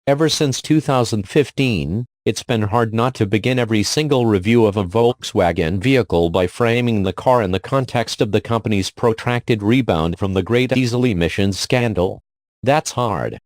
Ever since 2015, it's been hard not to begin every single review of a Volkswagen vehicle by framing the car in the context of the company's protracted rebound from the great diesel emissions scandal. That's hard,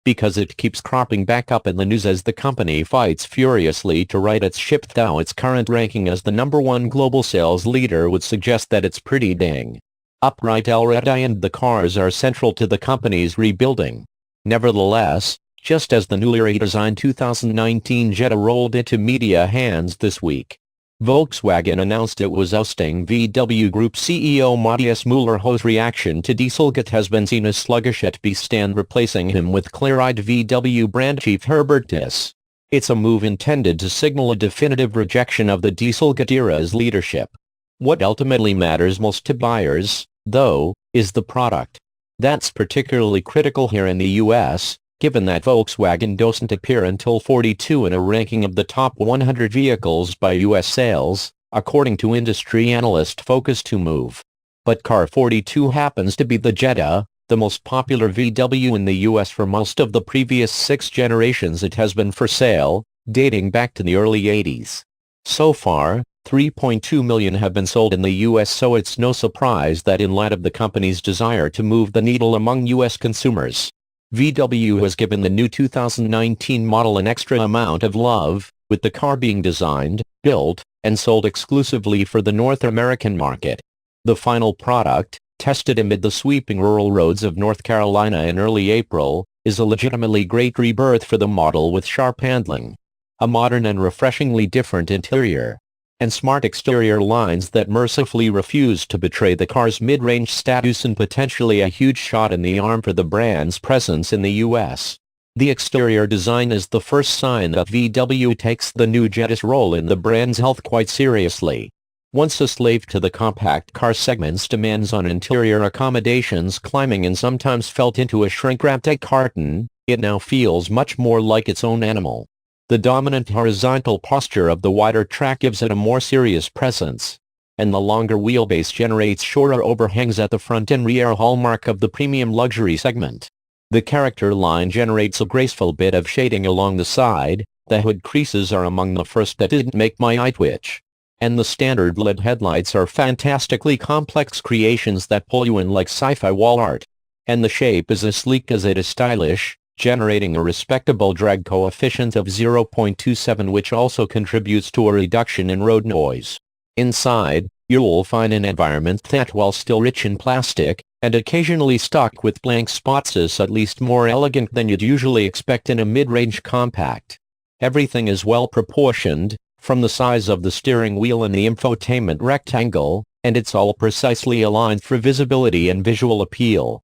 because it keeps cropping back up in the news as the company fights furiously to right its ship, though its current ranking as the #1 global sales leader would suggest that it's pretty dang upright already, and the cars are central to the company's rebuilding. Nevertheless, just as the newly redesigned 2019 Jetta rolled into media hands this week, Volkswagen announced it was ousting VW Group CEO Matthias Mueller, whose reaction to Dieselgate has been seen as sluggish at best, and replacing him with clear-eyed VW brand chief Herbert Diess. It's a move intended to signal a definitive rejection of the Dieselgate era's leadership. What ultimately matters most to buyers, though, is the product. That's particularly critical here in the US, given that Volkswagen doesn't appear until 42 in a ranking of the top 100 vehicles by U.S. sales, according to industry analyst Focus2Move. But car 42 happens to be the Jetta, the most popular VW in the U.S. for most of the previous 6 generations it has been for sale, dating back to the early 80s. So far, 3.2 million have been sold in the U.S., so it's no surprise that in light of the company's desire to move the needle among U.S. consumers, VW has given the new 2019 model an extra amount of love, with the car being designed, built, and sold exclusively for the North American market. The final product, tested amid the sweeping rural roads of North Carolina in early April, is a legitimately great rebirth for the model, with sharp handling, a modern and refreshingly different interior, and smart exterior lines that mercifully refuse to betray the car's mid-range status, and potentially a huge shot in the arm for the brand's presence in the US. The exterior design is the first sign that VW takes the new Jetta's role in the brand's health quite seriously. Once a slave to the compact car segment's demands on interior accommodations, climbing and sometimes felt into a shrink-wrapped carton, it now feels much more like its own animal. The dominant horizontal posture of the wider track gives it a more serious presence, and the longer wheelbase generates shorter overhangs at the front and rear, hallmark of the premium luxury segment. The character line generates a graceful bit of shading along the side, the hood creases are among the first that didn't make my eye twitch, and the standard LED headlights are fantastically complex creations that pull you in like sci-fi wall art. And the shape is as sleek as it is stylish, generating a respectable drag coefficient of 0.27, which also contributes to a reduction in road noise. Inside, you'll find an environment that, while still rich in plastic, and occasionally stuck with blank spots, is at least more elegant than you'd usually expect in a mid-range compact. Everything is well proportioned, from the size of the steering wheel and the infotainment rectangle, and it's all precisely aligned for visibility and visual appeal.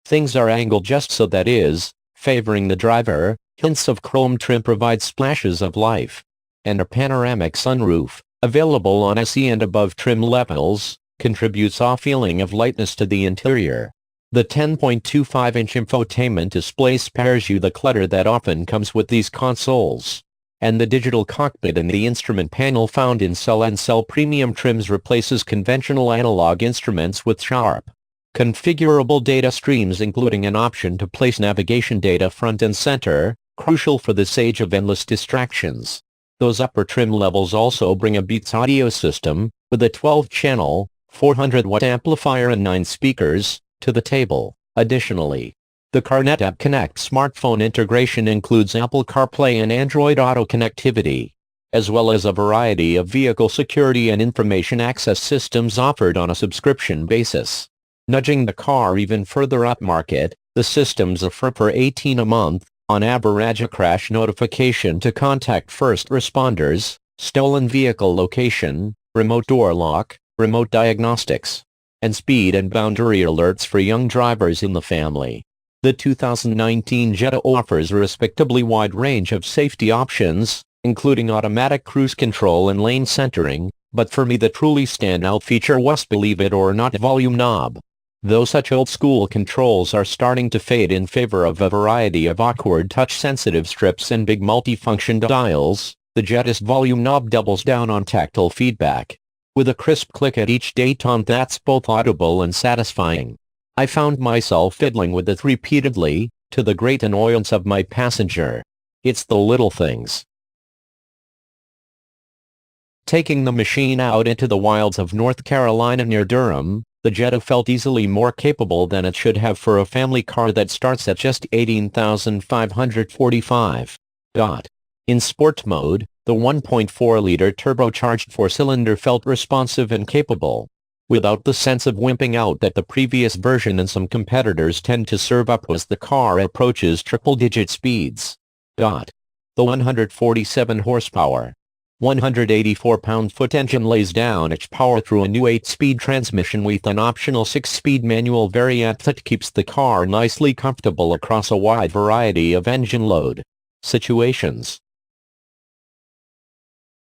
Things are angled just so that is, favoring the driver. Hints of chrome trim provide splashes of life, and a panoramic sunroof, available on SE and above trim levels, contributes a feeling of lightness to the interior. The 10.25-inch infotainment display spares you the clutter that often comes with these consoles, and the digital cockpit in the instrument panel found in Cell and Cell premium trims replaces conventional analog instruments with sharp, configurable data streams, including an option to place navigation data front and center, crucial for this age of endless distractions. Those upper trim levels also bring a Beats audio system, with a 12-channel, 400-watt amplifier and 9 speakers, to the table. Additionally, the CarNet App Connect smartphone integration includes Apple CarPlay and Android Auto connectivity, as well as a variety of vehicle security and information access systems offered on a subscription basis. Nudging the car even further upmarket, the systems offer for $18 a month, on average, a crash notification to contact first responders, stolen vehicle location, remote door lock, remote diagnostics, and speed and boundary alerts for young drivers in the family. The 2019 Jetta offers a respectably wide range of safety options, including automatic cruise control and lane centering, but for me the truly standout feature was, believe it or not, volume knob. Though such old-school controls are starting to fade in favor of a variety of awkward touch-sensitive strips and big multifunction dials, the Jetta's volume knob doubles down on tactile feedback, with a crisp click at each tone that's both audible and satisfying. I found myself fiddling with it repeatedly, to the great annoyance of my passenger. It's the little things. Taking the machine out into the wilds of North Carolina near Durham, the Jetta felt easily more capable than it should have for a family car that starts at just $18,545. In sport mode, the 1.4-liter turbocharged four-cylinder felt responsive and capable, without the sense of wimping out that the previous version and some competitors tend to serve up as the car approaches triple-digit speeds. The 147 horsepower, 184 pound-foot engine lays down its power through a new 8-speed transmission with an optional 6-speed manual variant that keeps the car nicely comfortable across a wide variety of engine load situations.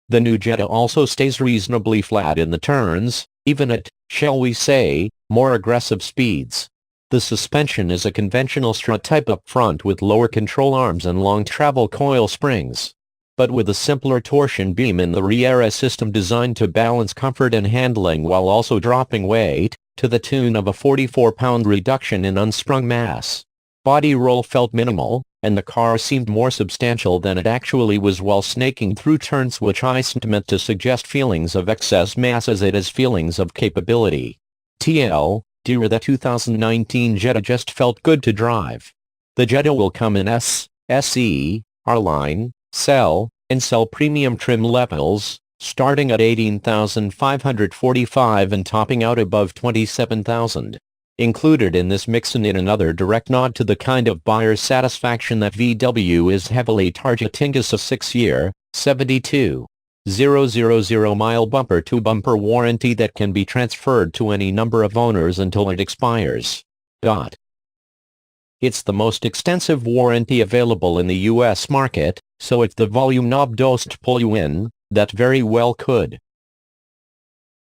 The new Jetta also stays reasonably flat in the turns, even at, shall we say, more aggressive speeds. The suspension is a conventional strut type up front with lower control arms and long travel coil springs, but with a simpler torsion beam in the rear system designed to balance comfort and handling while also dropping weight, to the tune of a 44-pound reduction in unsprung mass. Body roll felt minimal, and the car seemed more substantial than it actually was while snaking through turns, which isn't meant to suggest feelings of excess mass as it is feelings of capability. TL, dear, the 2019 Jetta just felt good to drive. The Jetta will come in S, SE, R-Line, Cell, and Cell Premium trim levels, starting at $18,545 and topping out above $27,000. Included in this mix and in another direct nod to the kind of buyer's satisfaction that VW is heavily targeting is a 6-year, 72,000-mile bumper-to-bumper warranty that can be transferred to any number of owners until it expires. It's the most extensive warranty available in the US market, so if the volume knob doesn't pull you in, that very well could.